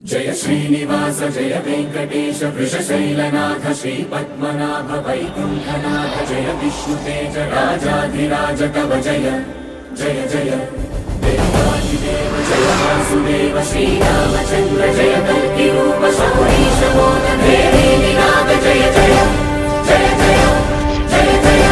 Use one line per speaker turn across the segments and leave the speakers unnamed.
जय श्रीनिवास जय वेंकटेश वृषशैलनाथ श्रीपद्मनाभ वैकुण्ठनाथ जय विष्णुतेज राजाधिराज तव जय जय जय देवाधिदेव जय वासुदेव श्रीरामचन्द्र जय कल्किरूप शौरीश मोदभेदी निनाद जय जय जय जय जय जय।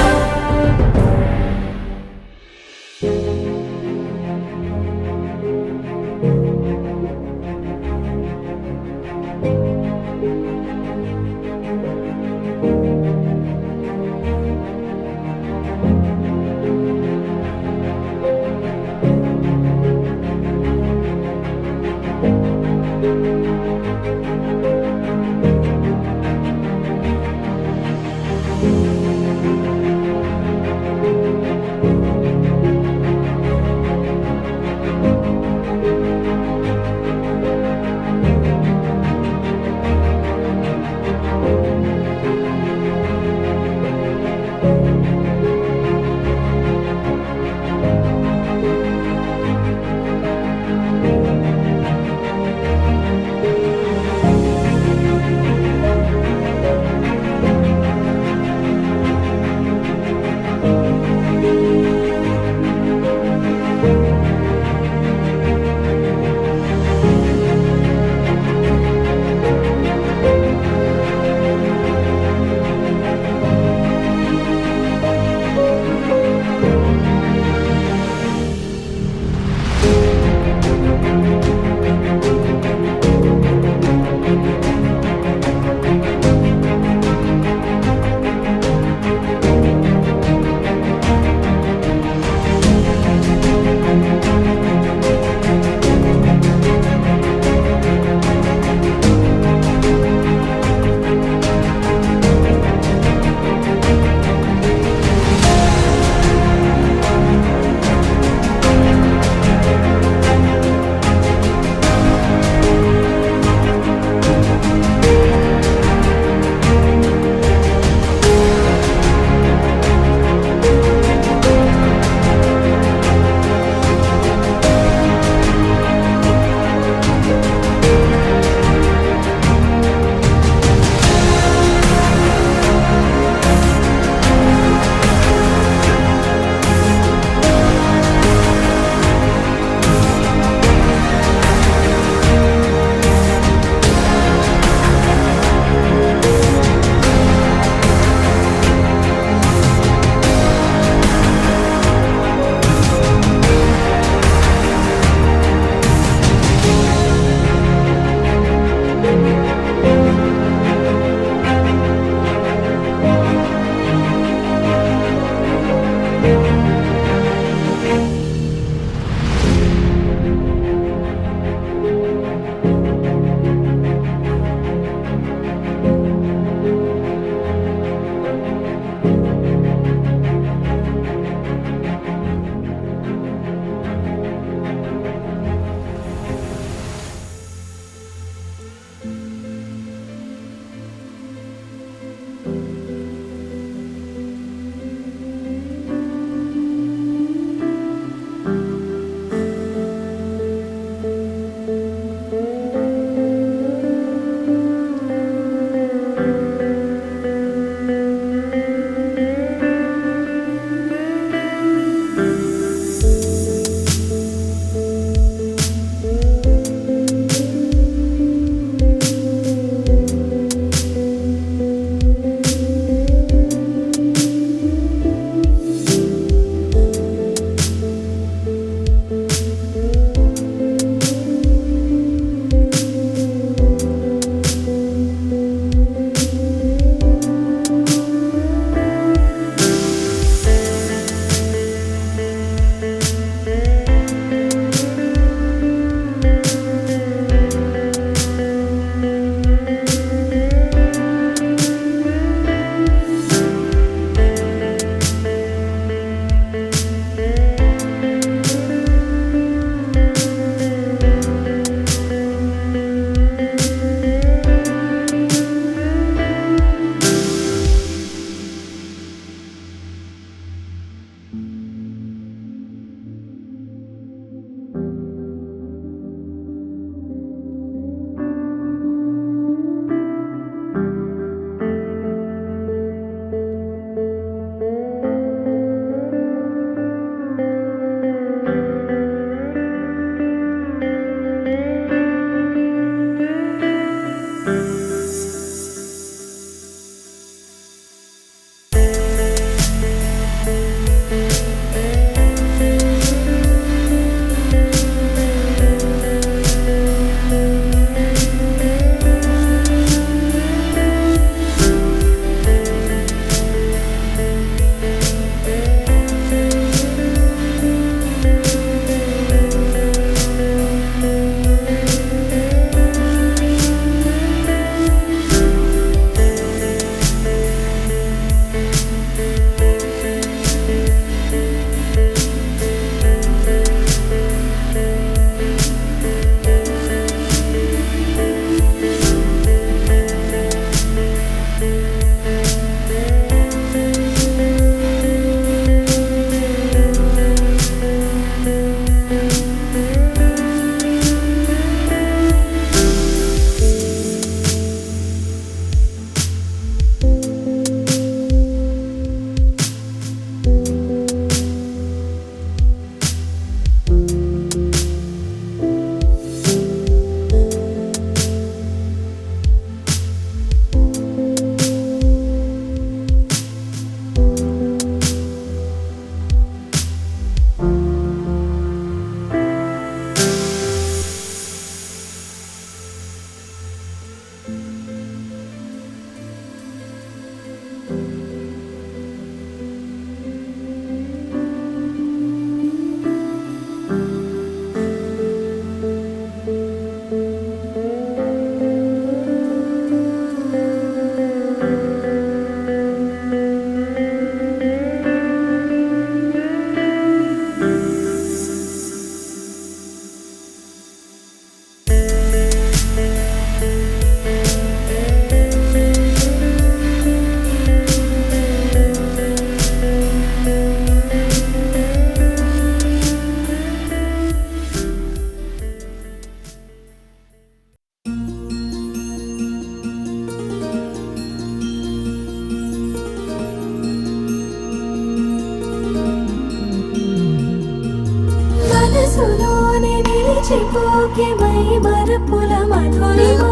మరిచిపోకే మై మరపుల మధురిమా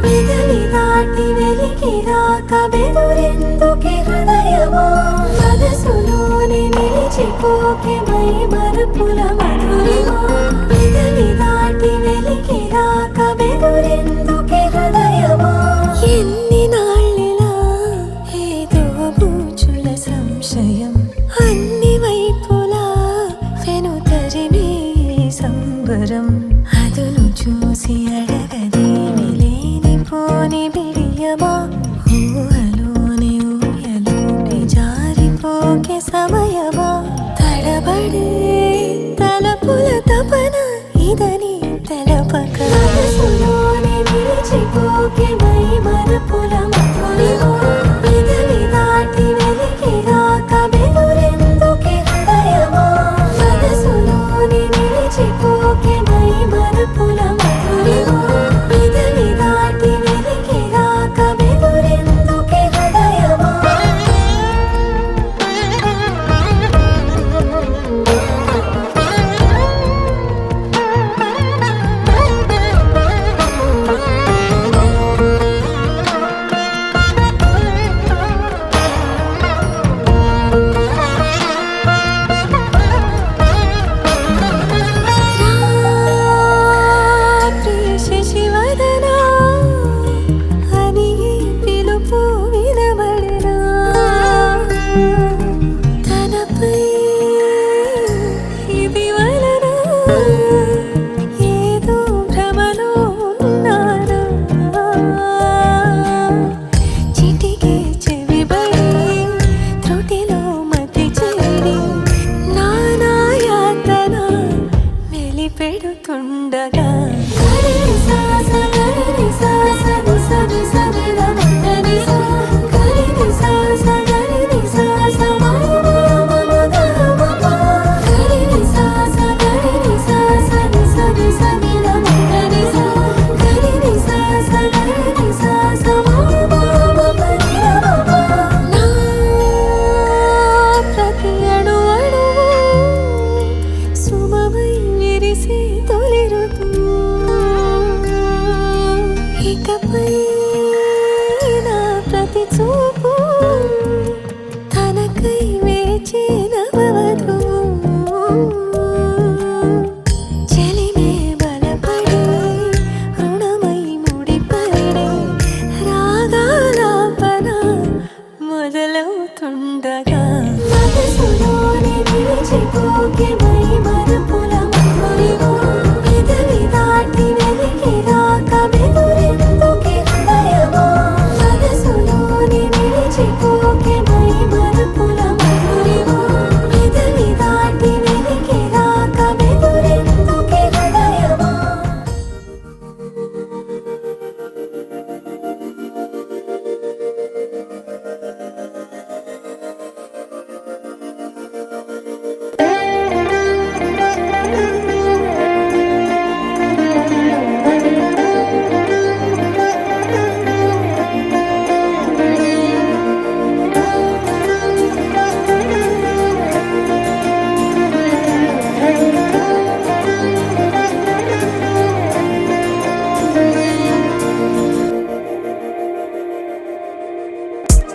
పెదవి దాటి వెలికి రాక బెదురెందుకే హృదయమా మనసులోనే నిలిచిపోకే మై మరపుల మధురిమా పెదవి దాటి వెలికి రాక బెదురెందుకే హృదయమా ఎన్ని నాళ్ళిలా ఏదో బూచుల సంశయం అన్ని వైపులా వెనుతరినే సంబరం అదును చూసి అడగదేమి లేనిపోని బిడియమా ఊహలోని ఊయలోకి జారిపోకే సమయమా తడబడే తలపుల తపన ఇదని తెలపక మనసులోనే నిలిచిపోకే మై మరపుల మధురిమా పెదవి దాటి వెలికి రాక బెదురెందుకే హృదయమా మనసులోనే నిలిచిపోకే మై మరపుల మధురిమా పెదవి దాటి వెలికి రాక బెదురెందుకే హృదయమా శశివదనా అని పిలుపు వినబడనా తనపై ఇది వలన ఏదో భ్రమలో ఉన్నానా చిటికే చెవిబడి త్రుటిలో మతి చేరి నానా యాతన వెలిపెడుతుండగా ప్రతి అణు అణువు సుమమై విరిసి తొలి ఋతువు ఇకపై నా ప్రతి చూపు తనకై వేచి నవవధువు చెలిమే బలపడి రుణమై ముడిపడి రాగాలాపన మొదలవుతుండగా మనసులోనే నిలిచిపోకే మై మరపుల మధురిమా పెదవి దాటి వెలికి రాక బెదురెందుకే హృదయమా మనసులోనే నిలిచిపోకే మై మరపుల మధురిమా పెదవి దాటి వెలికి రాక బెదురెందుకే హృదయమా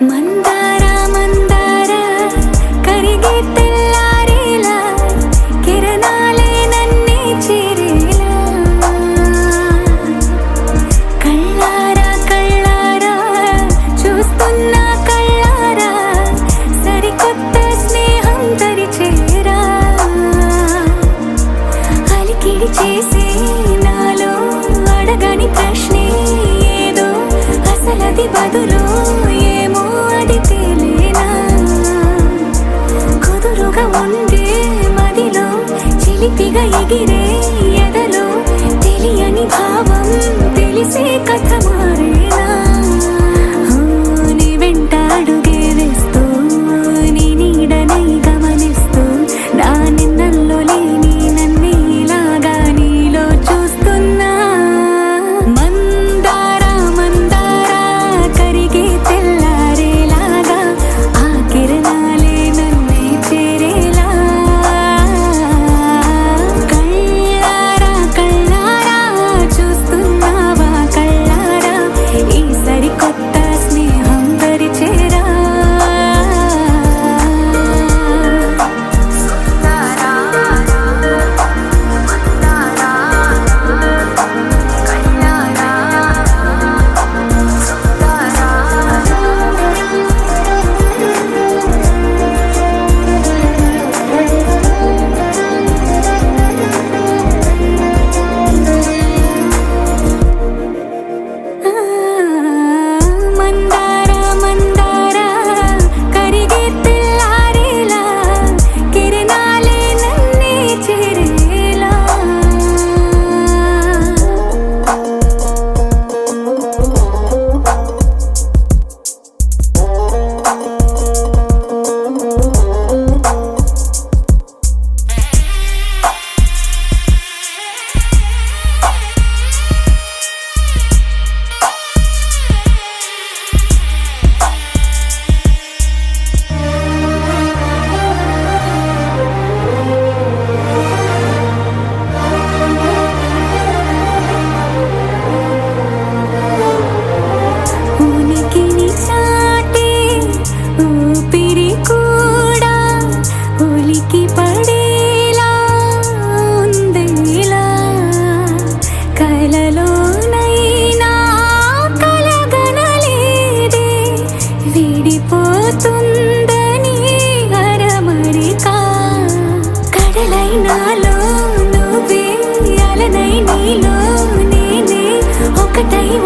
మందార మందార కరిగే తెల్లారేలా కిరణాలే నన్నే చేరేలా కళ్ళారా కళ్ళారా చూస్తున్నా కళ్ళారా సరికొత్త స్నేహం తరిచేరా అలికిడి చేసే నాలో అడగని ప్రశ్నే ఏదో అసలది బదులు ఏమో అది తేలేనా కుదురుగా ఉండే మదిలో చిలిపిగా ఎగిరే ఎదలో తెలియని భావం తెలిసే కథ మారేనా నీ వెంట అడుగే వేస్తూ నీ నీడనై గమనిస్తూ నా నిన్నల్లో లేని నన్నే ఇలాగా నీలో చూస్తున్నా మందార మందార కరిగే తెల్లారేలాగా ఆ కిరణాలే నన్నే చేరేలా కళ్ళ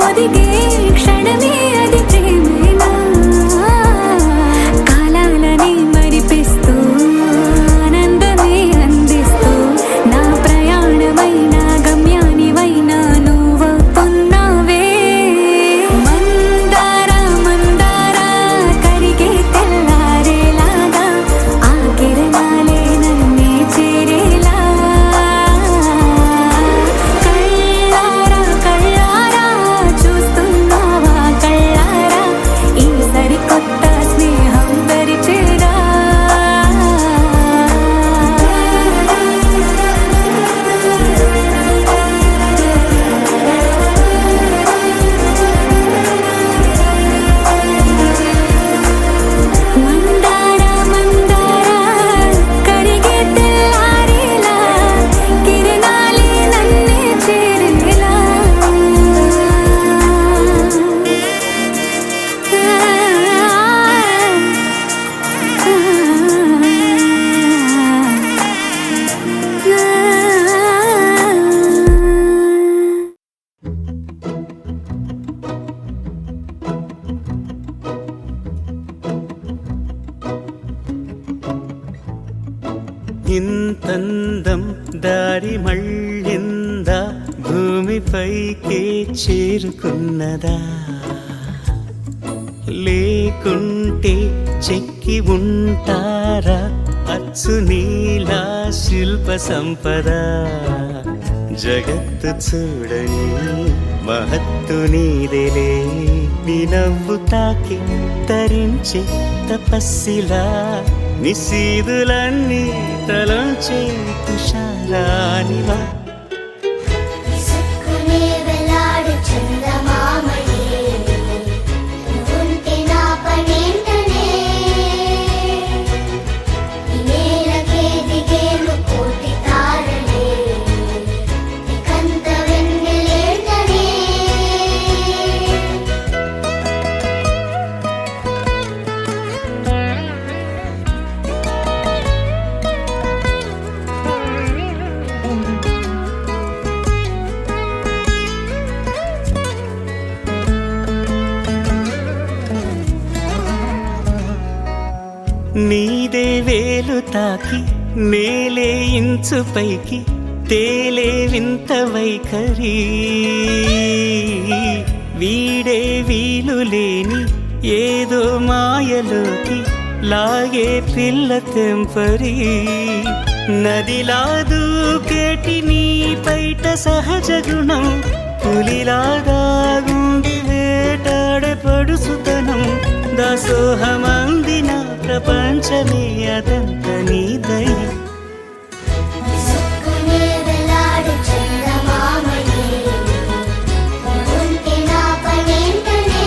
ఒదిగే క్షణమే అది ప్రేమేనా కాలాలని మరిపిస్తూ ఆనందమే అందిస్తూ నా ప్రయాణమైన గమ్యానివైనా నువ్వవుతున్నావే మందార మందార కరిగే తెల్లారేలాగా ఆ కిరణాలే నన్నే చేరేలా కళ్ళారా కళ్ళారా చూస్తున్నావా కళ్ళారా ఈ సరికొత్త స్నేహం పరిచేరా మందార మందార కరిగే తెల్లారేలా కిరణాలే నన్నే చేరేలా
ఇంతందం దారి మళ్ళిందా భూమిపైకే చేరుకున్నదా లేకుంటే చెక్కి ఉంటారా అచ్చు నీలా శిల్ప సంపద జగత్తు చూడని మహత్తు నీదేలే నీ నవ్వు తాకి తరించే తపస్సిలా నిశీదులన్నీ తలంచే తుషారానివా
విసుక్కునే వెలాడు చందమామయే నువ్వుంటే నా పనేంటనే ఈ నేలకే దిగేను కోటి తారలే నీకంత వెన్నెలేంటనే
నీదే వేలు తాకి నేలే ఇంచు పైకి తేలే వింత వైఖరి వీడే వీలు లేని ఏదో మాయలోకి లాగే పిల్ల తెంపరి నదిలా దూకేటి నీ పైట సహజ గుణం పులిలాగా గుండి వేటాడే పడుసుతనం దాసోహమందిన ప్రపంచమే అదంత నీదై
విసుక్కునే వెలాడు చందమామయే నువ్వుంటే నా పనేంటనే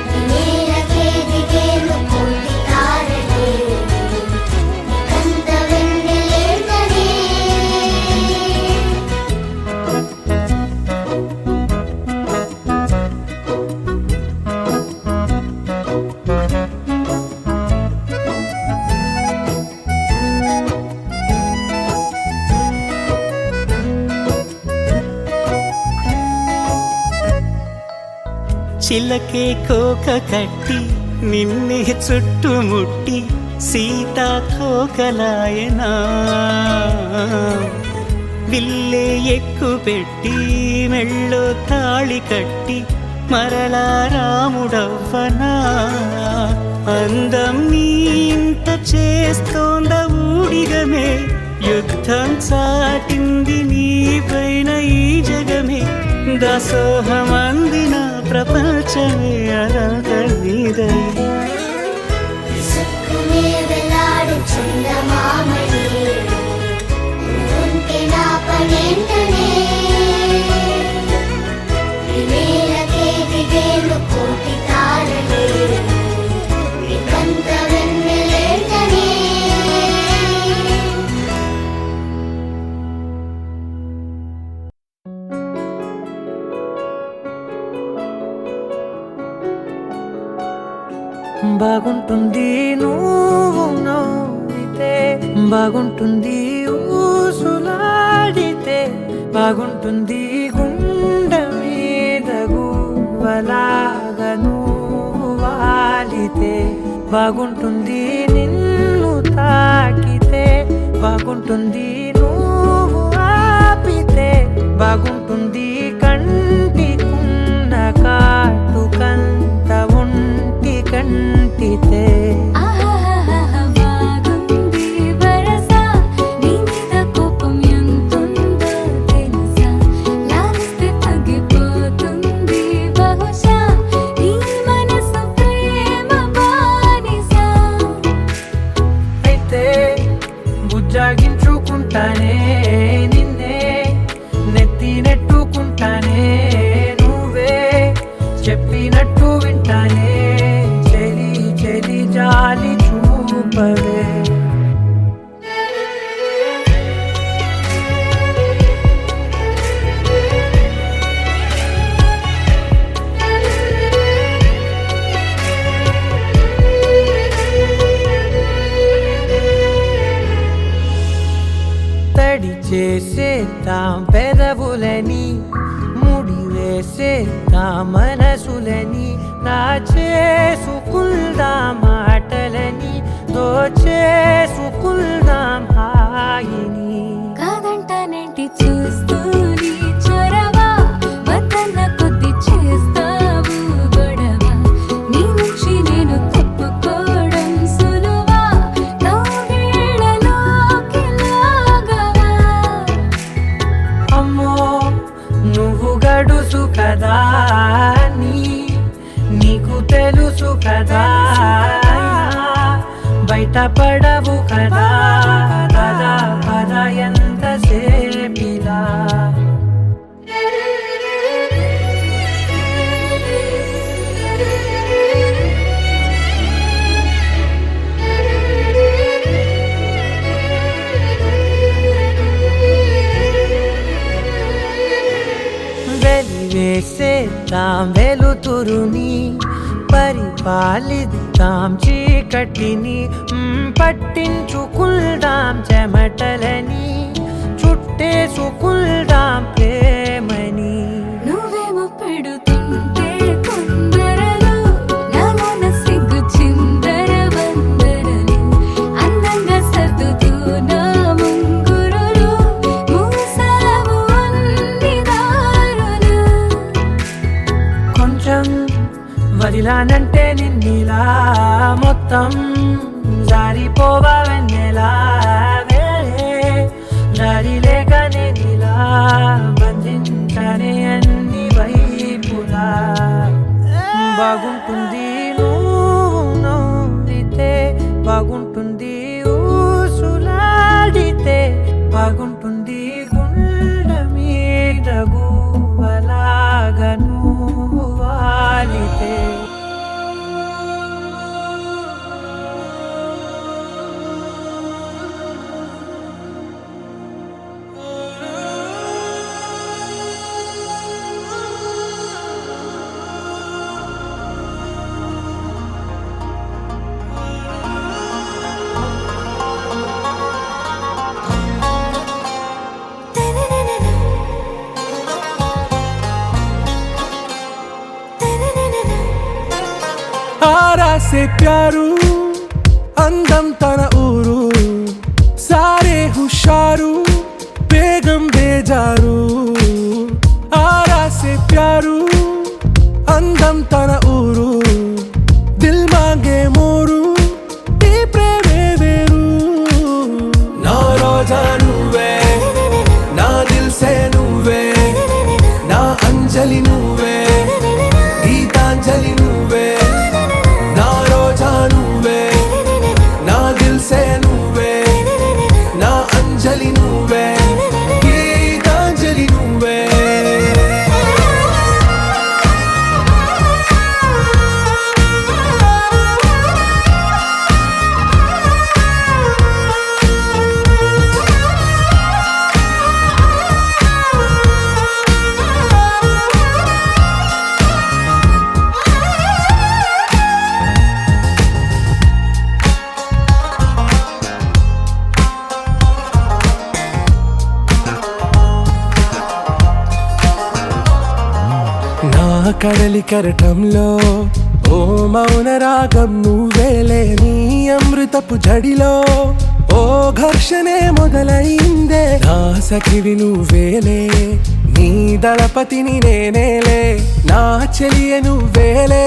ఈ నేలకే దిగేను కోటి తారలే నీకంత వెన్నెలేంటనే
చిలకే కోక కట్టి నిన్నే చుట్టుముట్టి సీతాకోకలాయనా విల్లే ఎక్కు పెట్టి మెళ్ళో తాళి కట్టి మరలా రాముడవ్వనా అందం నీ ఇంత చేస్తోంద ఊడిగమే యుద్ధం చాటింది నీ పైన ఈ జగమే దాసోహమందిన ప్రపంచమే అనంత నీదై
విసుక్కునే వెలాడు చందమామయే నువ్వుంటే నా పనేంటనే ఈ నేలకే దిగేను కోటి తారలే నీకంత వెన్నెలేంటనే
బాగుంటుంది నువ్వు నవ్వితే బాగుంటుంది ఊసులాడితే బాగుంటుంది గుండె గువ్వలాగా నువ్వు వాలితే బాగుంటుంది, నిన్ను తాకితే బాగుంటుంది, నువ్వు ఆపితే బాగుంటుంది, కంటికున్న కాటుకంత ఒంటి కంటితే
బాగుంది వరస నీ మీద కోపం ఎంతుందో తెలుసా, లాలిస్తే తగ్గిపోతుంది బహుశా నీ మనసు ప్రేమ బానిస.
అయితే బుజ్జాగించుకుంటానే నిన్నే, నెత్తి నెట్టుకుంటానే, నువ్వే చెప్పినట్టు వింటానే, చెలి చెలి జాలి చూపవే. తడి చేసేద్దాం పెదవులని, ముడి వేసేద్దాం మనసులని, నా చేసుకుందాం మాటలని, దోచేసుకుందాం హాయిని.
కాదంటానేంటి చూస్తూ నీ చొరవ, వద్దన్న కొద్ది చేస్తావు గొడవ, నీ నుంచి నేను తప్పుకోవడం సులువా, కౌగిళ్ళలోకి లాగవా.
అమ్మో నువ్వు గడుసు కదా, నీకు తెలుసు కదా, బయట పడవు కదా, పద పద ఎంతసేపిలా. వెలివేసేద్దాం వెలుతురుని, పరిపాలిద్దాం చీకటిని, పట్టించుకుందాం చెమటలని, చుట్టేసుకుందాం ప్రేమని.
నువ్వేమో పెడుతుంటే కొందరలు, నాలోన సిగ్గు చిందర వందరలు, అందంగా సర్దుతూ నా ముంగురులు, మూసావు అన్ని దారులు.
కొంచెం వదిలానంటే నిన్నిలా, మొత్తం జారిపోవా వెన్నెలా, వేరే దారి లేక నేనిలా బంధించనే అన్ని వైపులా. బాగుంటుంది నువ్వు నవ్వితే, బాగుంటుంది ఊసులాడితే, బాగుంటుంది గుండె మీద గువ్వలాగా నువ్వు వాలితే.
आरा से प्यारू అందం తన ఊరు, సారే హుషారు బేగం బేజారు. ఆరా సే ప్యారు అందం తన ఊరు, దిల్ మాంగే మోరు, ఈ ప్రేమే వేరు. నా రోజా నువ్వే, నా దిల్ సే నువ్వే, నా అంజలి నువ్వే, గీతాంజలి నువ్వే. నా రోజా నువ్వే, నా దిల్ సే నువ్వే, నా అంజలి నువ్వే, గీతాంజలి నువ్వే. కడలి కెరటంలో ఓ మౌన రాగం నువ్వేలే, నీ అమృతపు జడిలో ఓ ఘర్షణే మొదలైందే, నా సఖివి నువ్వేలే, నీ దళపతిని నేనేలే, నా చెలియ నువ్వేలే,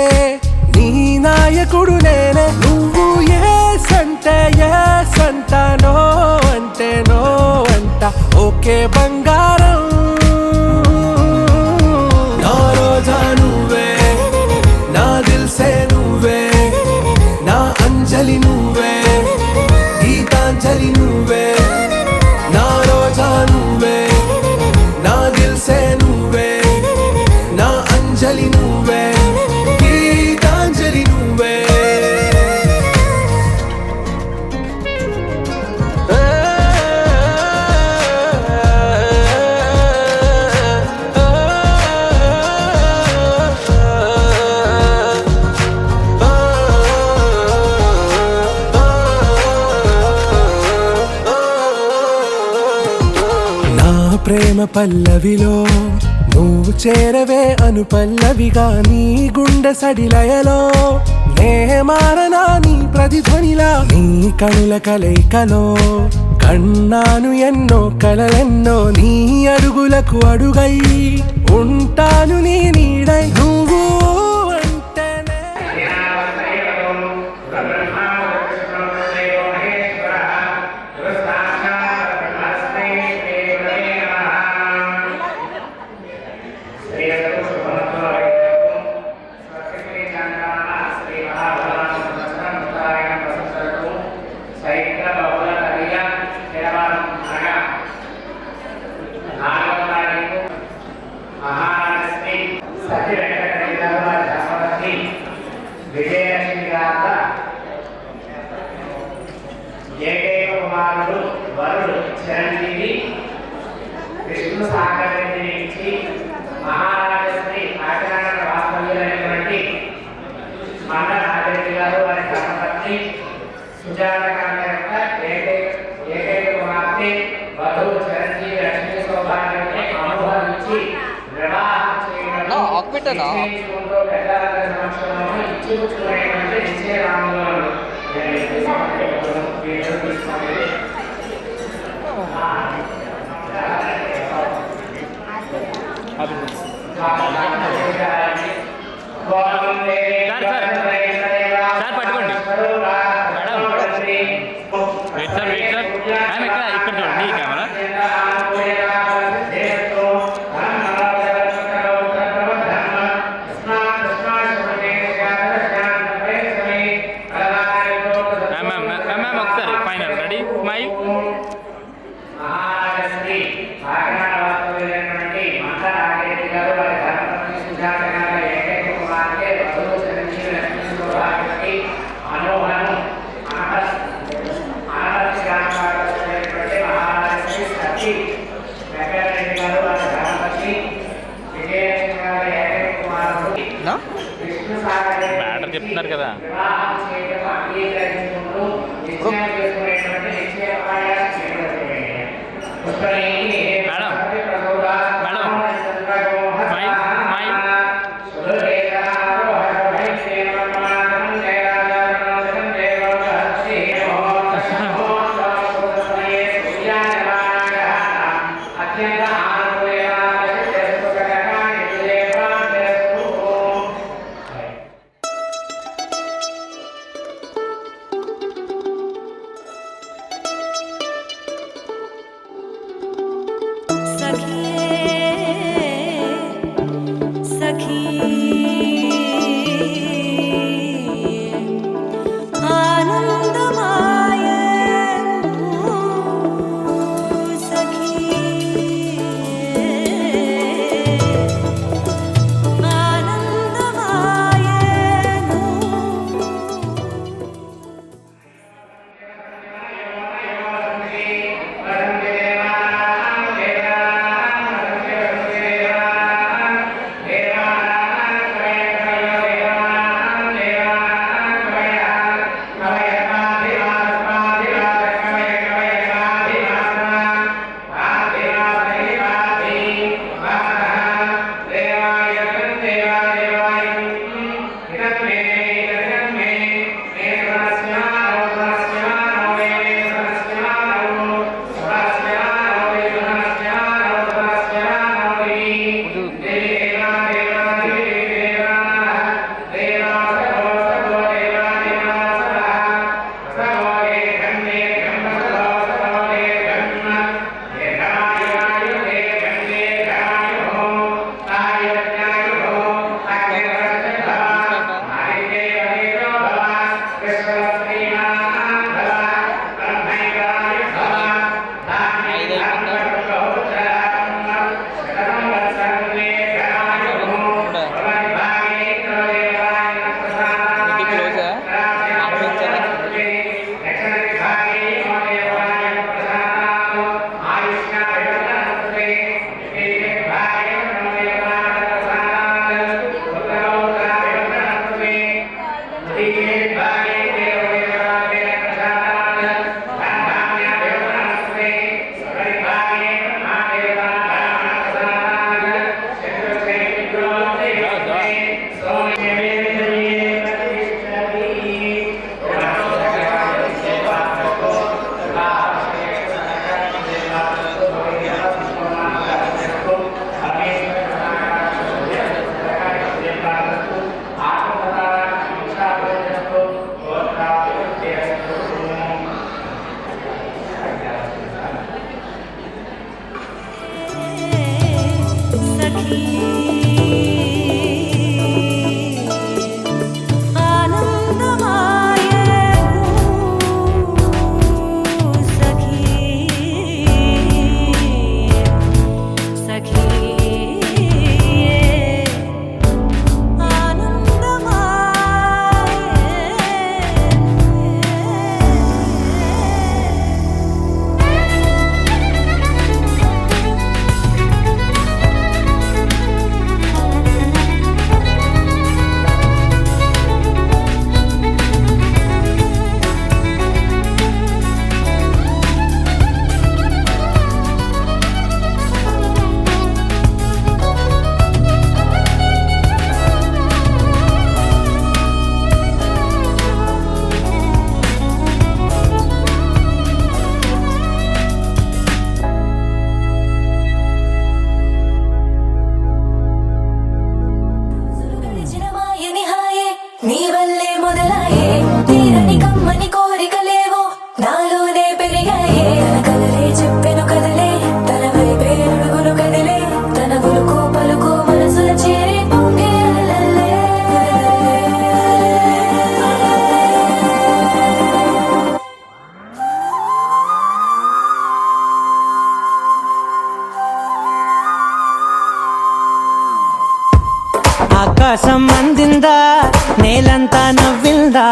నీ నాయకుడు నేనే. నువ్వు ఏ సంట నో అంటే నో అంట, ఓకే బంగారం. నా రోజా నువ్వే, నా దిల్సే నువ్వే, నా అంజలి నువ్వే, గీతాంజలి నువ్వే. నా రోజా నువ్వే, నా దిల్సే నువ్వే, నా అంజలి నువ్వే, గీతాంజలి నువ్వే. ప్రేమ పల్లవిలో నువ్వు చేరవే అను పల్లవిగా, నీ గుండె సడిలయలో నే మారనా నీ ప్రతిధ్వనిలా, నీ కనుల కలయికలో కన్నాను ఎన్నో కలలెన్నో, నీ అడుగులకు అడుగై ఉంటాను నీ నీడై. నువ్వు అంటేనే
ఏకైక కుమారుడు వరుడు చిరంజీవి విష్ణు సాగర్ రెడ్డిని ఇచ్చి మహారాజశ్రీ కాకినాడ వాస్తవ్యులైనటువంటి మండలారెడ్డి గారు వారి ధర్మపత్ని సుజాత గారి యొక్క ఏకైక కుమార్తె వధువు చిరంజీవి లక్ష్మీ సౌభాగ్యాన్ని అనుభవించి వివాహం చేయడంలో పెద్దల సమక్షంలో ఇచ్చిపుచ్చుకునేటువంటి నిశ్చయరాములు
పట్టుకోండి ఇక్కడ చూడండి ఈ కెమెరా. ఒకసారి ఫైనల్ రెడీ స్మైల్.
మహారాజశ్రీ కాకినాడ వాస్తవ్యులైనటువంటి మండలారెడ్డి గారు వారి ధర్మపత్ని సుజాత గారి ఏకైక కుమార్తె వధువు చిరంజీవి లక్ష్మీ సౌభాగ్యానికి మనోహరం ఆనర్తిగానటువంటి మహారాజశ్రీ సతీ వెంకటరెడ్డి గారు వారి ధర్మపత్ని విజయలక్ష్మి గారి ఏకైక కుమారుడు విష్ణు సాగర్
చెప్తున్నారు కదా.
వివాహం చేయడం అంగీకరించుకుంటూ నిశ్చయం చేసుకునేటువంటి నిశ్చయపాయాలు చేయబడుతున్నాయి.
ఆకాశం అందిందా నేలంతా నవ్విందా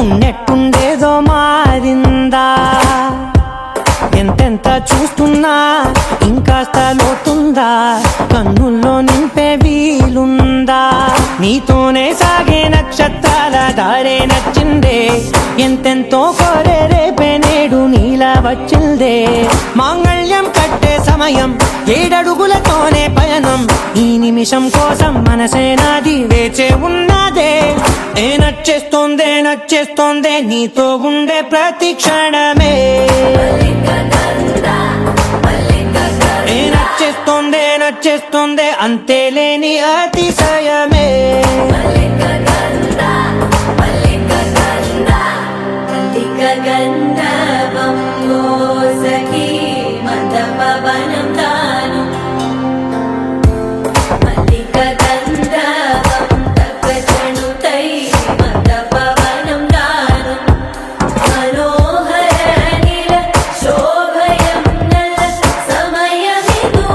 ఉన్నట్టుండేదో మారిందా ఎంతెంత చూస్తున్నా ఇంకాస్త లోతుందా కన్నుల్లో నింపే వీలుందా నీతోనే సాగే నక్షత్రాల దారే నచ్చిందే ఎంతెంతో కోరే రేపే నేడు నీలా వచ్చిందే మాంగళ్యం కట్టే సమయం 7 అడుగులతోనే పయనం ఈ నిమిషం కోసం మనసే నాది వేచే ఉన్నదే నచ్చేస్తోందే నీతో ఉండే ప్రతి క్షణమే నచ్చేస్తోందే అంతేలేని అతిశయమే
గంధర్వం సఖీ మంద పవనం తాను మల్లిక గంధర్వం తగ్గచణుతై మంద పవనం తాను మనోహర నీల శోభయం నల సమయమిదు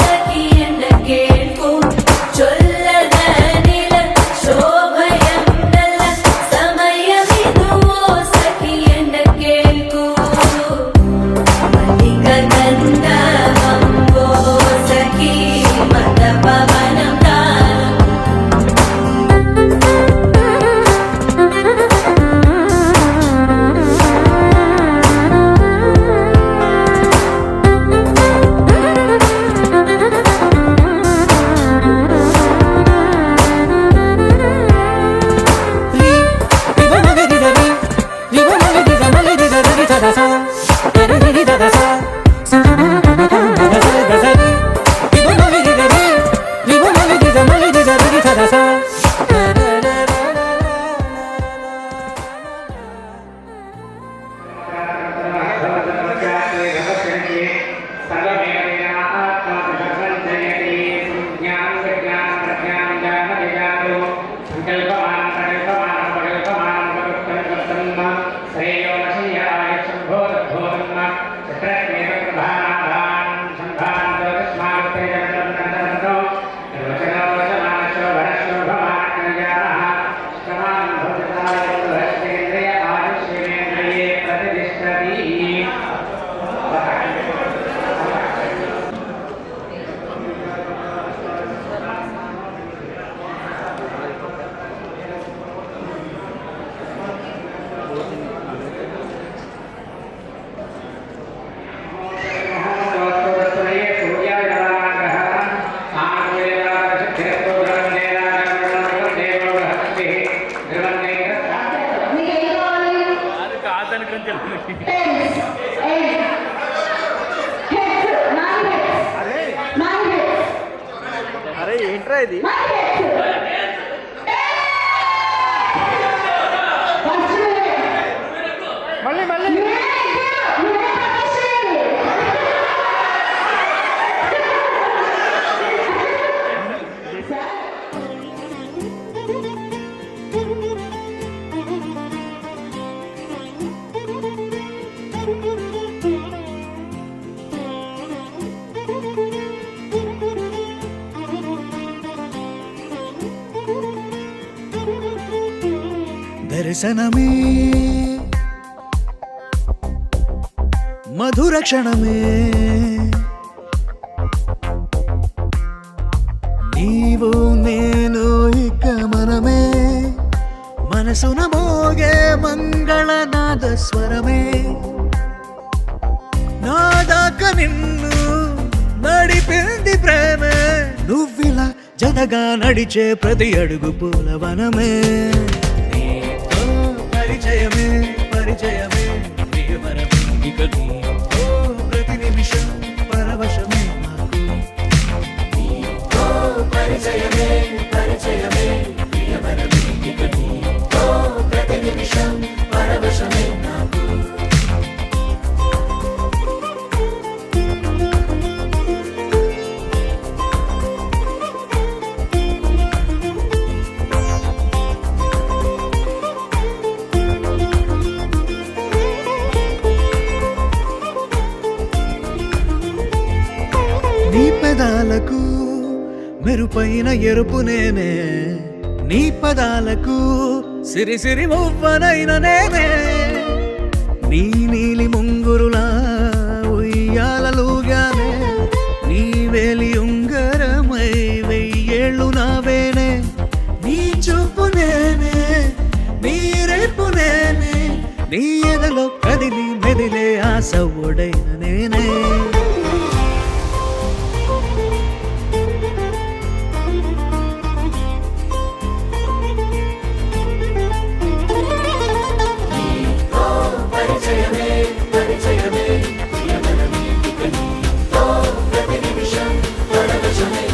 సఖీ ఎన్న కేಳ್ಕು చొల్లద నీల శోభయం నల సమయమిదు సఖీ ఎన్న కేಳ್కు మల్లిక గంధర్వం సఖీ మంద పవనం తాను
దర్శనమే మధుర క్షణమే నీవు నేను ఇక మనమే మనసున మోగే మంగళనాద స్వరమే నాదాక నిన్ను నడిపింది ప్రేమే నువ్విలా జతగా నడిచే ప్రతి అడుగు పూలవనమే పరిచయమే ప్రియవరమే ఇక నీతో ప్రతి నిమిషం పరవశమే నాకు పరిచయమే ప్రియవరమే ఇక నీతో ప్రతి నిమిషం పరవశమే నాకు
మెరుపైన ఎరుపు నేనే నీ పదాలకు సిరి సిరి మువ్వనైన నేనే నీ నీలి ముంగురులా ఉయ్యాలలుగానే నీ వేలి ఉంగరమై వెయ్యేళ్ళు నావేనే నీ చూపు నేనే నీ రేపు నేనే నీ ఎదలో కదిలి మెదిలే ఆశ ఒడైన నేనే
పరిచయమే పరిచయమే ప్రియమనమీక నీతో ప్రతి నిమిషం పరవశమే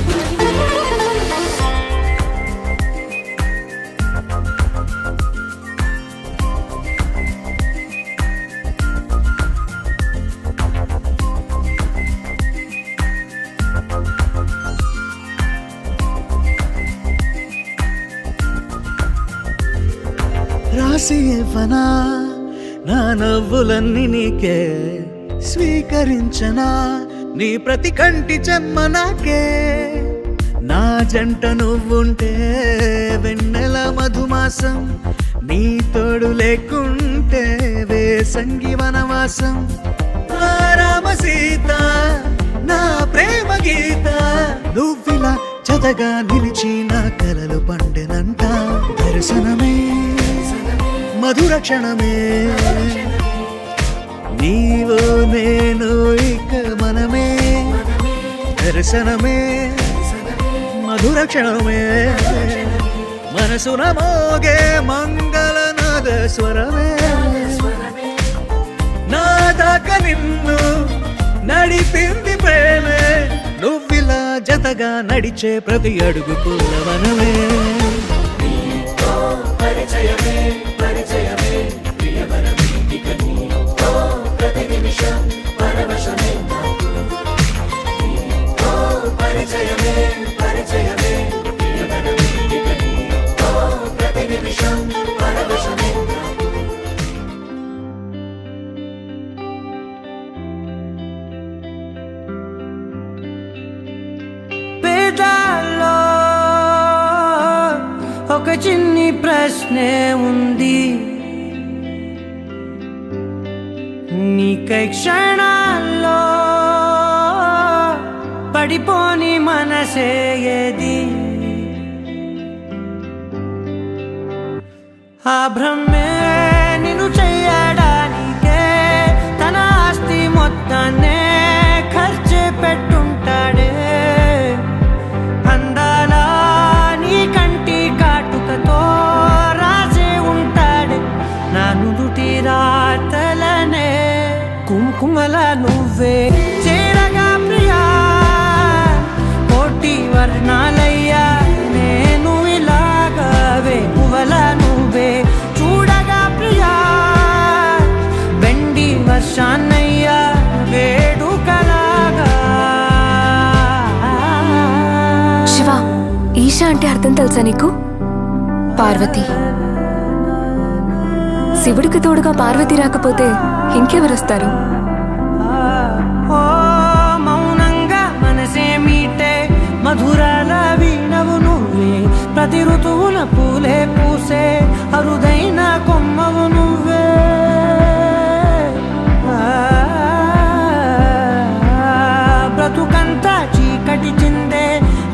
రాసి ఇవ్వనా నా నవ్వులన్నీ నీకే స్వీకరించనా నీ ప్రతి కంటి చెమ్మ నాకే నా జంట నువ్వుంటే వెన్నెల మధుమాసం నీ తోడు లేకుంటే వేసంగి వనవాసం నా రామ సీత నా ప్రేమ గీత నువ్విలా జతగా నిలిచి నా కలలు పండెనంట దర్శనమే మధుర క్షణమే నీవు నేను ఇక మనమే దర్శనమే మధుర క్షణమే మనసున మోగే మంగళనాద స్వరమే నా దాకా నిన్ను నడిపింది ప్రేమే నువ్విలా జతగా నడిచే ప్రతి అడుగు పూలవనమే
పరిచయమే పరిచయమే ప్రియమనమీక నీతో ప్రతి నిమిషం పరవశమే నీతో పరిచయమే పరిచయమే ప్రియమనమీక నీతో ప్రతి నిమిషం పరవశమే
పేదాల్లో ఒక చిన్ని ప్రశ్నే ఉంది నీకై క్షణాల్లో పడిపోని మనసే ఏది ఆ భ్రమే నిన్ను చెయ్యడానికే తన ఆస్తి మొత్తాన్నే ఖర్చు పెట్టుంటాడే అందాల నీ కంటి కాటుకతో రాసే ఉంటాడే నా నుదుటి రాతలనే కుంకుమల నువ్వే చేరగా ప్రియా కోటి వర్ణాలయ్యా నేను ఇలాగవే పువ్వల నువ్వే చూడగా ప్రియా వెండి వర్షాన్నయ్యా వేడుకలాగా
శివ ఈశా అంటే అర్థం తెలుసా నీకు? పార్వతి. శివుడికి తోడుగా పార్వతి రాకపోతే ఇంకెవరొస్తారు?
ఓ మౌనంగా మనసే మీటే మధురాల వీణవు నువ్వే ప్రతి ఋతువుల పూలే పూసే అరుదైన కొమ్మవు నువ్వే బ్రతుకంతా చీకటి చిందే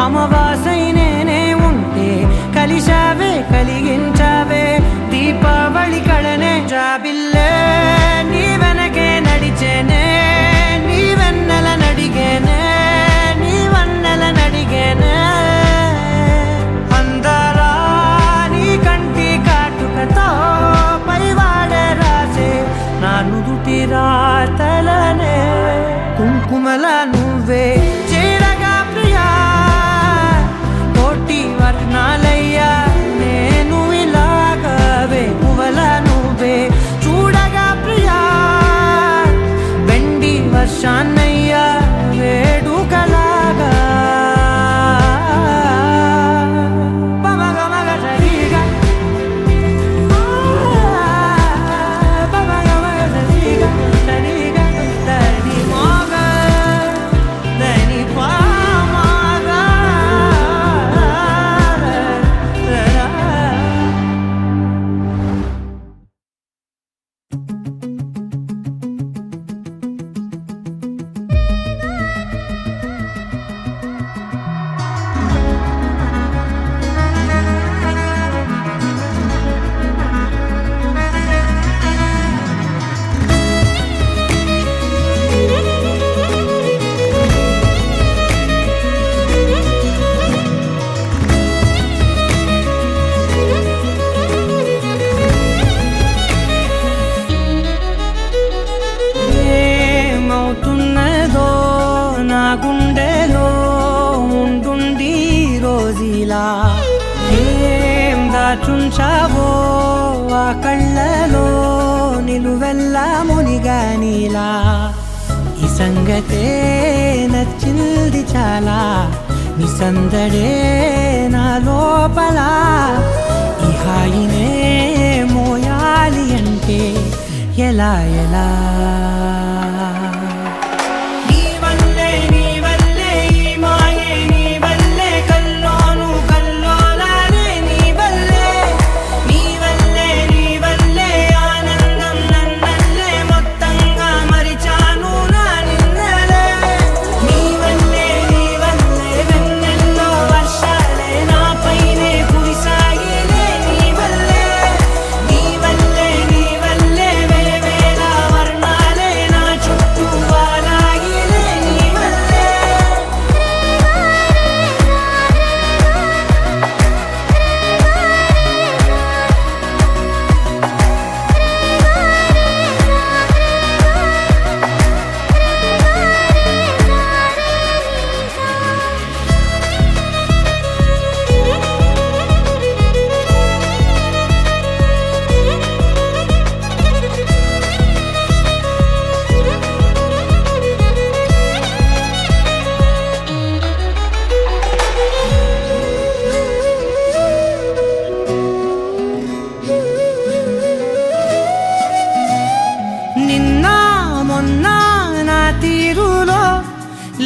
అమవాసై నేనే ఉంటే కలిశావే కలిగించావే దీపావళి కళనే జాబిల్లే నీ వెనకే నడిచేనే నీ వెన్నెల నడిగేనే నీ వన్నెల నడిగేనే అందరా నీ కంటి కాటుకతో పైవాడే రాసే నా నుదుటి రాతలనే కుంకుమల నువ్వే చేరగా ప్రియా కోటి వర్ణాలయ్యా నేను ఇలాగవే పువ్వల నువ్వే చూడగా రోజీలా ఏం దాచుంచావో ఆ కళ్ళలో నిలువెల్లా మునిగానిలా ఈ సంగతే నచ్చింది చాలా నీ సందడే నా లోపల ఈ హాయినే మోయాలి అంటే ఎలా ఎలా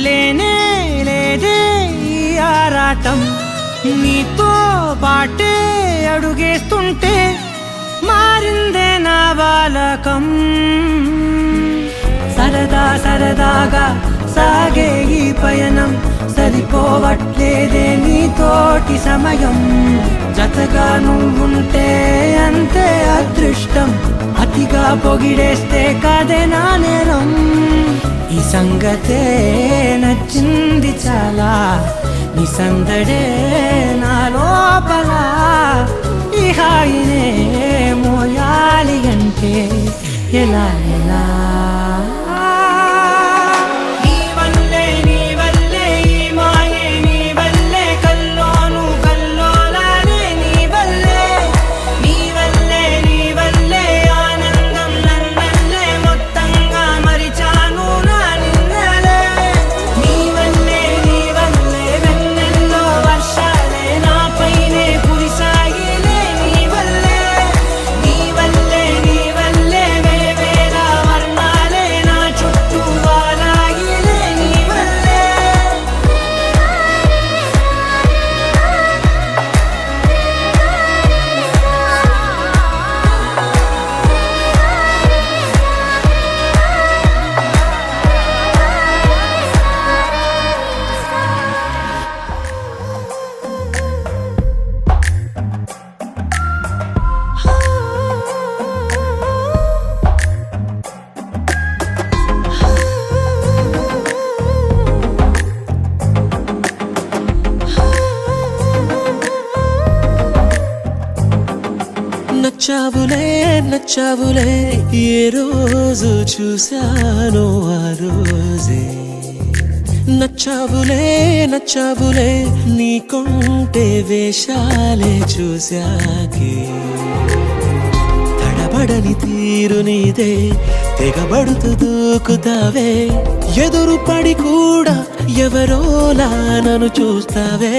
లేనే లేదే ఈ ఆరాటం నీతో పాటే అడుగేస్తుంటే మారిందే నా బాలకం సరదా సరదాగా సాగే ఈ పయనం సరిపోవట్లేదే నీతోటి సమయం జతగా నువ్వుంటే అంతే అదృష్టం అతిగా పొగిడేస్తే కాదే నా నేరం ఈ సంగతే నచ్చింది చాలా నీ సందడే నా లోపల ఈ హాయినే మోయాలి అంటే ఎలా ఎలా నచ్చావులే నచ్చావులే ఏ రోజు చూశానో ఆ రోజే నచ్చావులే నచ్చావులే నీకుంటే వేషాలే చూశాకే తడబడని తీరు నీదే తెగబడుతూ దూకుతావే ఎదురు పడి కూడా ఎవరోలా నన్ను చూస్తావే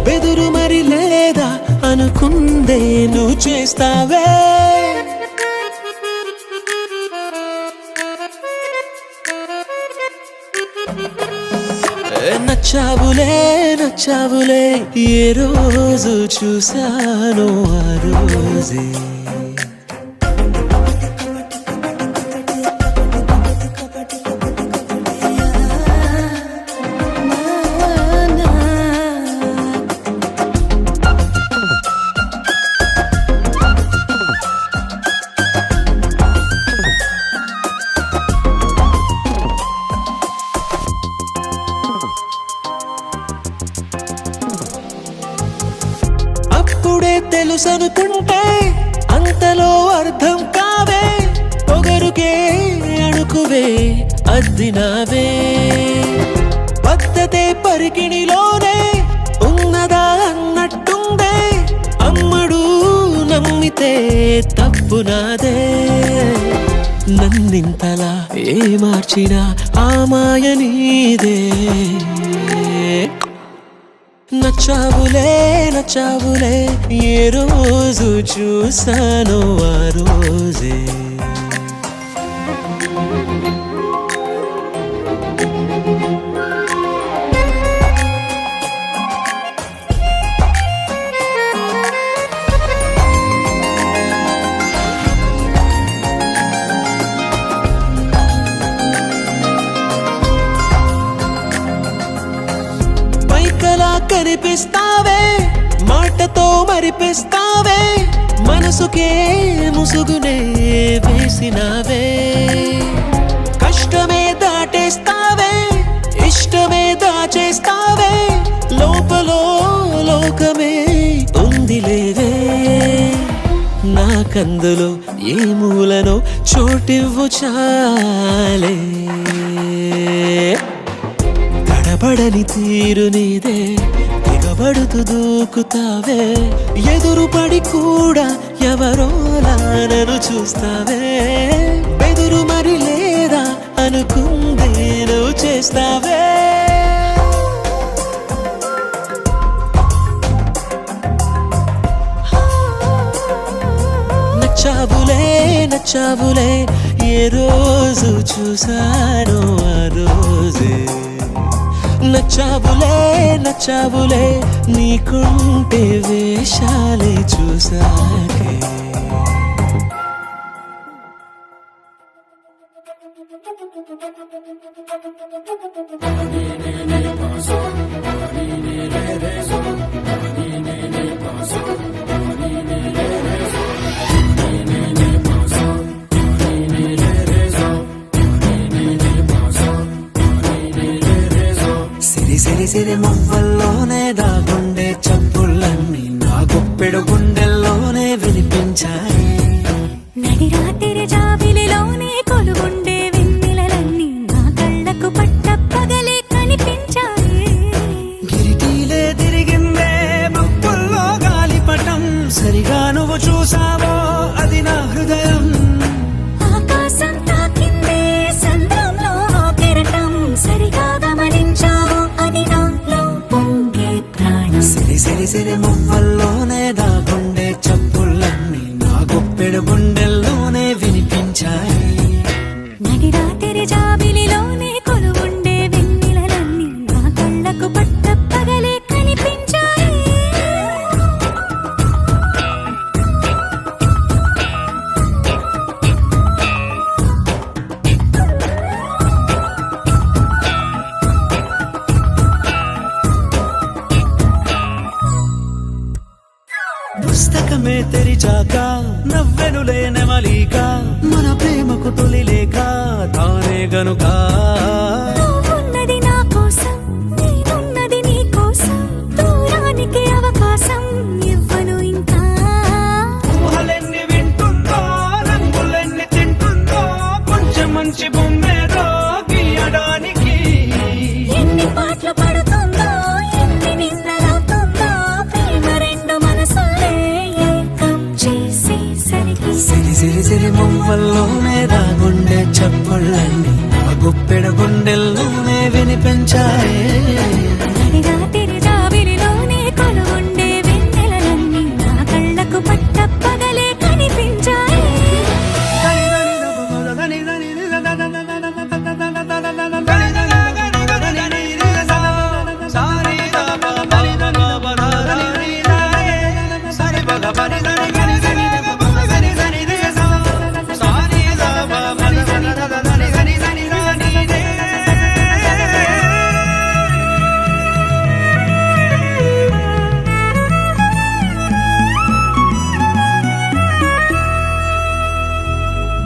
బెదురు మరి లేదా అనుకుందే నువ్వు చేస్తావే నచ్చావులే నచ్చావులే ఏ రోజు చూశానో ఆ రోజే తెలుసనుకుంటే అంతలో అర్థం కావే పొగరుకే అణుకువే అద్దినావే పద్ధతే పరికిణిలోనే ఉన్నద
కాదే తప్పు నాదే నన్నింతలా ఏ మార్చినా ఆ మాయ నీదే నచ్చావులే నచ్చావులే ఏ రోజు చూసానో ఆ రోజే పైకలా కనిపిస్తావే మాటతో మరిపిస్తావే మనసుకే ముసుగునే వేసినావే కష్టమే దాటేస్తావే ఇష్టమే దాచేస్తావే లోపలో లోకమే ఉందిలేవే నాకందులో ఏ మూలనో చోటివ్వు చాలే తడబడని తీరు నీదే దిగబడుతూ దూకుతావే ఎదురుపడి కూడా ఎవరోలా నన్ను చూస్తావే బెదురు మరి లేదా అనుకుందే నువ్వు చేస్తావే నచ్చావులే నచ్చావులే ఏ రోజు చూసానో ఆ రోజే నచ్చావులే నచ్చావులే నీకుంటే వేషాలే చూసాకే సిరి సిరి సిరి మువ్వల్లోనే దాగుండే చప్పుళ్ళన్నీ నా గుప్పెడు గుండెల్లోనే వినిపించాయి
నడి రాత్రి జాబిలిలోనే కొలుగుండే వెన్నెలలన్నీ నా కళ్ళకు పట్ట పగలే కనిపించాయి
గిరిటీలే తిరిగిందే మబ్బుల్లో గాలిపటం సరిగా నువ్వు చూసావో అది నా హృదయం
ఆకాశం తాకిందే సంద్రంలో కెరటం సరిగా గమనించావు అది నాలో పొంగే ప్రాణం
సిరి సిరి సిరి మువ్వల్లోనే దాగుండే చప్పుళ్ళన్నీ నా గుప్పెడు గుండెల్లోనే వినిపించాయి
నడి రాత్రి జాబిలిలోనే కొలువుండే వెన్నెలలన్నీ నా కళ్ళకు పట్ట పగలే కనిపించాయి
పుస్తకమే తెరిచాక నవ్వెనులే నెమలిక మన ప్రేమకు తొలి లేక తానే గనుక
నువ్వున్నది నా కోసం నేనున్నది నీ కోసం దూరానికి అవకాశం ఇవ్వను ఇంకా
ఊహలెన్ని వింటుందో రంగులెన్ని తింటుందో కొంచెం మంచి బొమ్మేదో గీయడానికి
ఎన్ని పాటలు పడుతుందో ఎన్ని నిన్నలవుతుందో ప్రేమ రెండు మనసులే ఏకం చేసేసరికి
సిరి సిరి సిరి మువ్వల్లోనే దాగుండే చప్పుళ్ళన్నీ ఆ గుప్పెడ గుండెల్లోనే వినిపించాయి
నడి రాత్రి జాబిలిలోనే కొలువుండే వెన్నెలలన్నీ నా కళ్ళకు పట్ట పగలే కనిపించాయి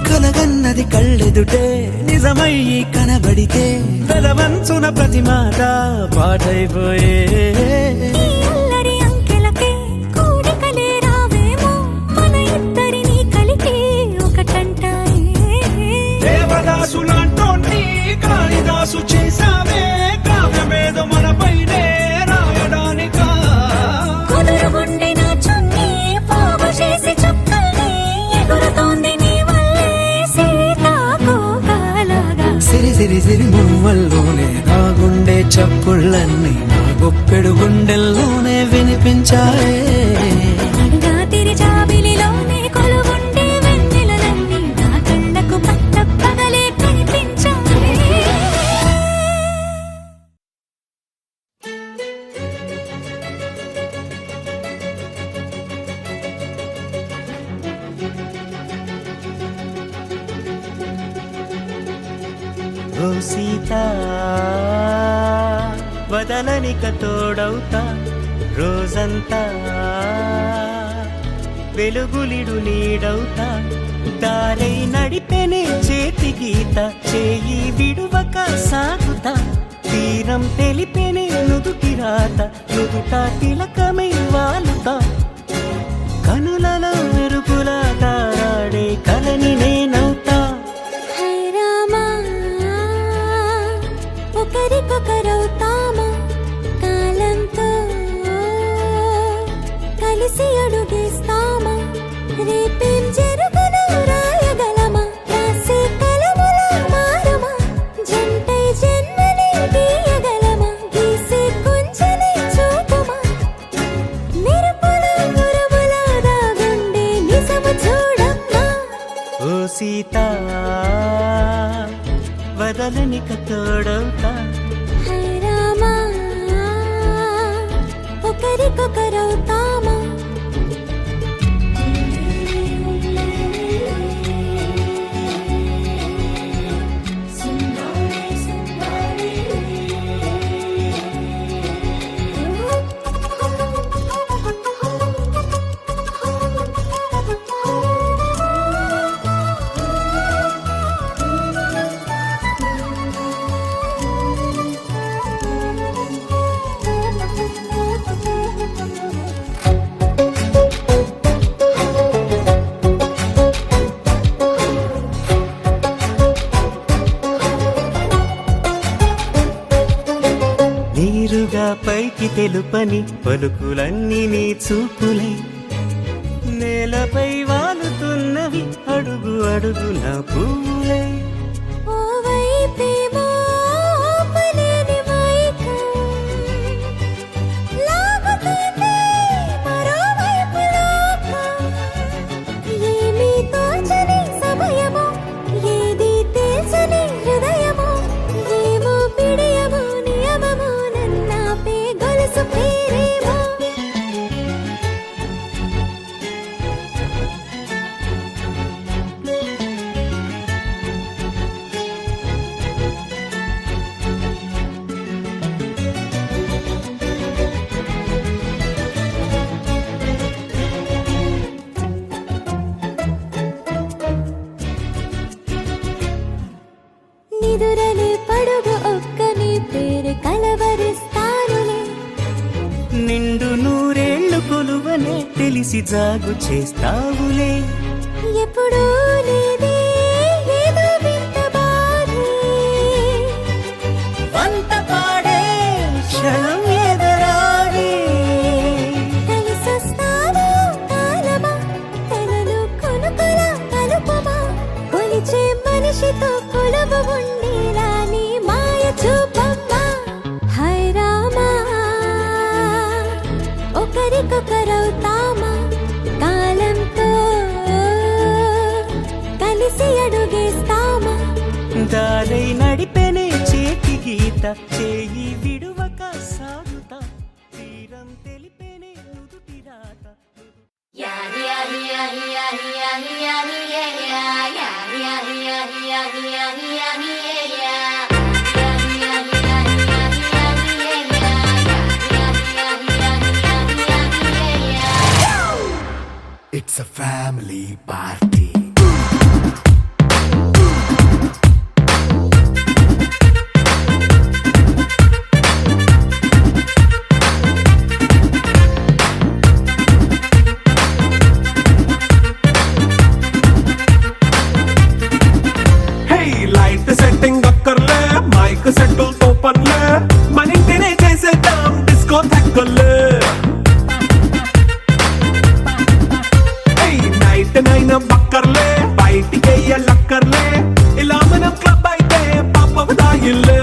కలగన్నది కళ్ళెదుటే నిజమయ్యి కనబడితే పెదవంచున ప్రతి మాట పాటైపోయే
ఈ అల్లరి అంకెలకే కూడికలే రావేమో మన ఇద్దరిని కలిపి ఒకటంటాయే
దేవదాసులాంటోని కాళిదాసు చేసావే కావ్యమేదో మనపైనే రాయడానికా
కుదురుగుండె నా చున్నీ పోగు చేసి చుక్కల్ని
గుప్పెడు గుండెల్లోనే వినిపించాయే.
రాత్రి జాబిలిలోనే కొలువుండే వెన్నెలలన్నీ నా కళ్ళకు పట్టపగలే కనిపించాయి.
ఓ సీత వదలనిక తోడవుతా రోజంతా వెలుగులిడు నీడవుతా దారై నడిపెనే చేతి గీత చేయి విడువక సాగుతా తీరం తెలిపెనే నుదుటి రాత నుదుట తిలకమై వాలుతా కనులలో మెరుపులా తారాడే కలని నేనవుతా.
హై రామా ఒకరికొకరవుతామా కాలంతో కలిసి అడుగేస్తామా రేపేం జరుగునో రాయగలమా రాసే కలములా మారమా జంటై జన్మని గీయగలమా గీసే కొంచెనే చూపుమా మెరుపుల మురముల దాగుండే నిజము చూడమ్మా.
ఓ సీత వదలనిక తోడవుతా
హై రామా ఒకరికొకరవుతామా.
నీరుగా పైకి తెలుపని పలుకులన్నీ నీ చూపులై నేలపై వాలుతున్నవి అడుగు అడుగున పువ్వులై.
ఓ వైపేమో ఆపలేని మైకం లాగుతుంది మరోవైపు లోకం ఏమీ తోచని సమయమో ఏది తేల్చని హృదయమో ఏమో పిడియమో నియమమో నన్నాపే గొలుసు పేరేమో. నిదురలే పడుగు ఒక్కని పేరు కలవరిస్తానులే
నిండు నూరేళ్లు కొలువనే తెలిసి జాగు చేస్తావులే.
ఎప్పుడూ లేదే ఏదో వింత బాధే
వంత పాడే క్షణం ఎదరాడే
కలిసొస్తావో కాలమా కలలు కొనుకల కలుపమా కొలిచే మనిషితో కొలువు ఉండేలా నీ మాయ చూపమ్మా. హై రామా ఒకరికొకరవుతామా కాలంతో కలిసి అడుగేస్తామా
దారై నడిపెనే చేతి గీత చేయి విడువక సాగుతా తీరం తెలిపెనే నుదుటి రాత.
It's a family party. Hey, light setting అక్కర్లే మైక్ సెట్టిల్ తో పర్లే మన ఇంటినే చేసేద్దాం డిస్కో థాక్కర్లే. నైట్ నైన్ బక్కర్లే బయటికెయ్యలక్కర్లే ఇలా మనం క్లబ్ అయితే పాప దాయిల్లే.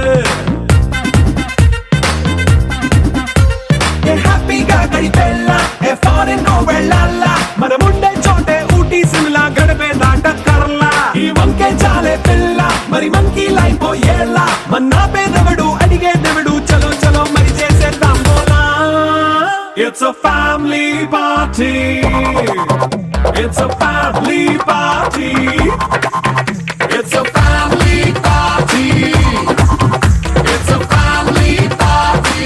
హ్యాపీగా గడిపెళ్ళా ఏ ఫారెన్ వెళ్ళాలా మనముండే చోటే ఊటీ సిమ్లా గడిపే దాట కర్లా ఈ వంకే చాలే పిల్ల మరి మంకీ లైఫ్ పోయేలా మన్నా పేదవడు అడిగేదెవడు చలో చలో మరి చేసేద్దాం బోలా It's a family party. It's a family party. It's a family party. It's a family party.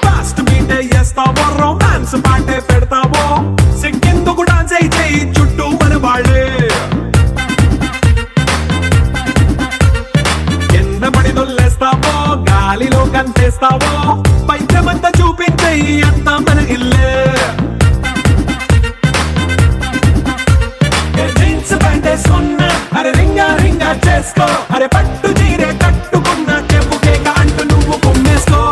Fast beat చేస్తావో రొమాన్స్ పాటే పెడతావో సిక్కిందుకు డాన్స్ అయి చేయి చుట్టూ మన వాళ్ళే కింద పడి దొల్లేస్తావో గాలిలో కంటేస్తావో పైద్యమంతా చూపించేయి అంతా మన ఇల్లే జీన్స్ ప్యాంట్ వేసుకున్నా అరే రింగా రింగా చేసుకో అరే పట్టు చీరే కట్టుకున్నా చెప్పు కేక అంటూ నువ్వు కుమ్మేసుకో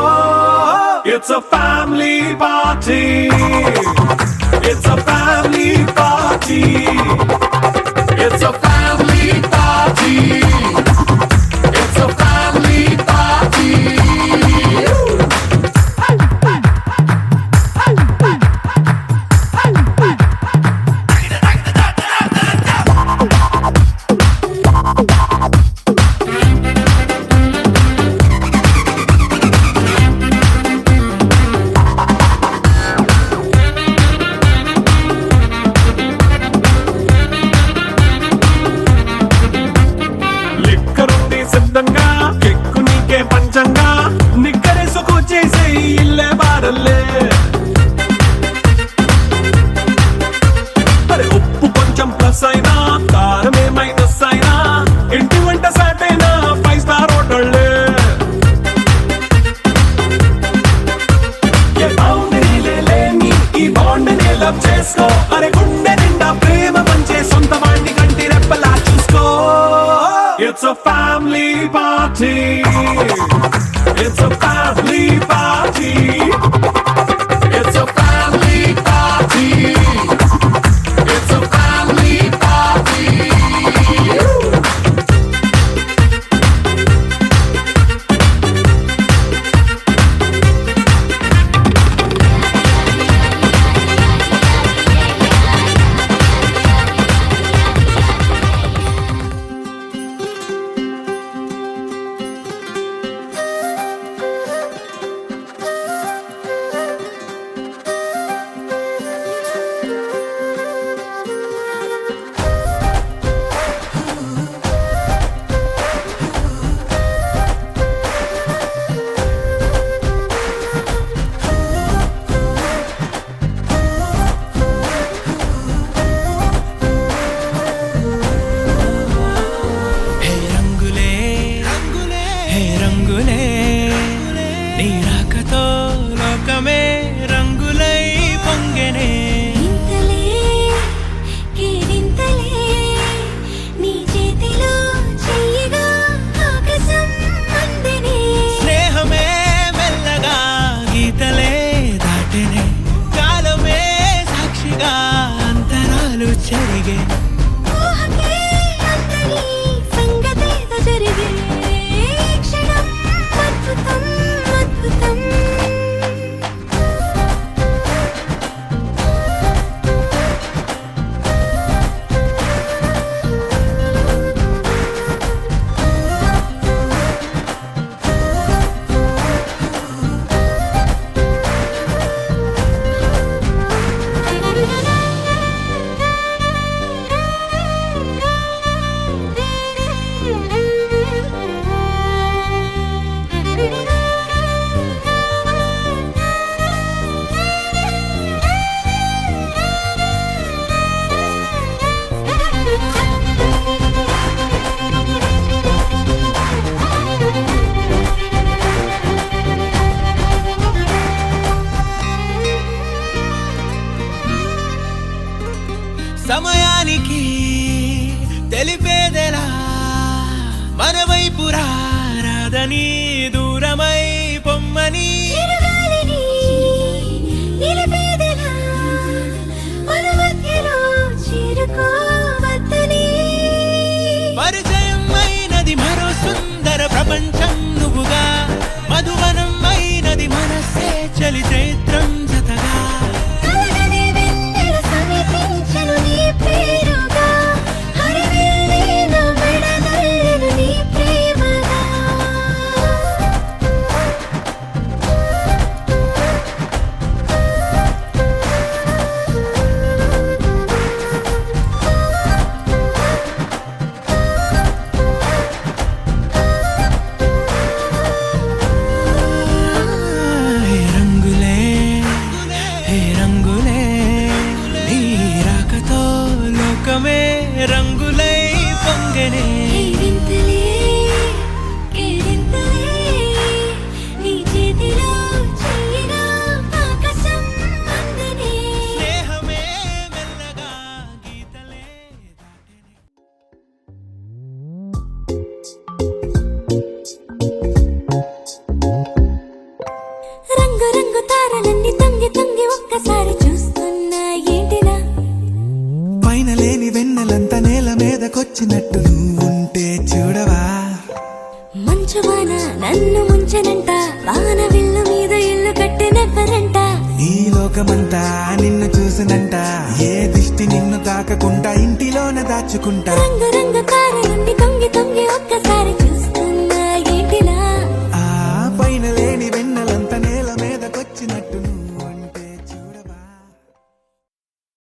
It's a family party. It's a family party. It's a family party. It's a family party. లిక్కరుంది సిద్ధంగా కెక్కు నీకే పంచంగా నిక్కరేసుకు చేసే ఇల్లే బారల్లే అరే ఉప్పు కొంచెం ప్లస్ అయినా కారమే మైనస్ అయినా ఇంటి వంట సాటైనా 5 స్టార్ హోటళ్ళే ఏ బౌండరీలే లేని ఈ బాండ్ ని లవ్ చేసుకో అరే గుండె నిండా ప్రేమ పంచే సొంత వాణ్ణి కంటి రెప్పలా చూసుకో It's a family party. It's a family party. It's a family party. It's a family party.
రాదని దూరమై పొమ్మని
చిరుగాలిని నిలిపేదెలా మన మధ్యలో చేరుకోవద్దని
పరిచయం అయినది మరో సుందర ప్రపంచం నువ్వుగా మధువనం అయినది మనసే చలి చైత్రం జతగా
కలగని వెన్నెల సమీపించను నీ పేరుగా హరివెల్లి నా మెడనల్లను నీ ప్రేమగా
హే రంగులే హే రంగులే నీ రాకతో లోకమే రంగులై పొంగనే
వింతలే కేరింతలే నీ చేతిలో చెయ్యిగా ఆకాశం అందనే
స్నేహమే మెల్లగా గీతలే దాటెనే
రంగు రంగు తారలన్నీ తొంగి తొంగి ఒక్కసారి చూస్తున్నా ఏంటిలా
పైన లేని వెన్నెలంతా నేల మీదకొచ్చినట్టు నువ్వుంటే చూడవా
మంచువాన నన్ను ముంచనంట వాన విల్లు మీద ఇల్లు కట్టినెవ్వరంట
ఈ లోకమంతా నిన్ను చూసినంట ఏ దిష్టి నిన్ను తాకకుండా ఇంటిలోన దాచుకుంటా
రంగు రంగు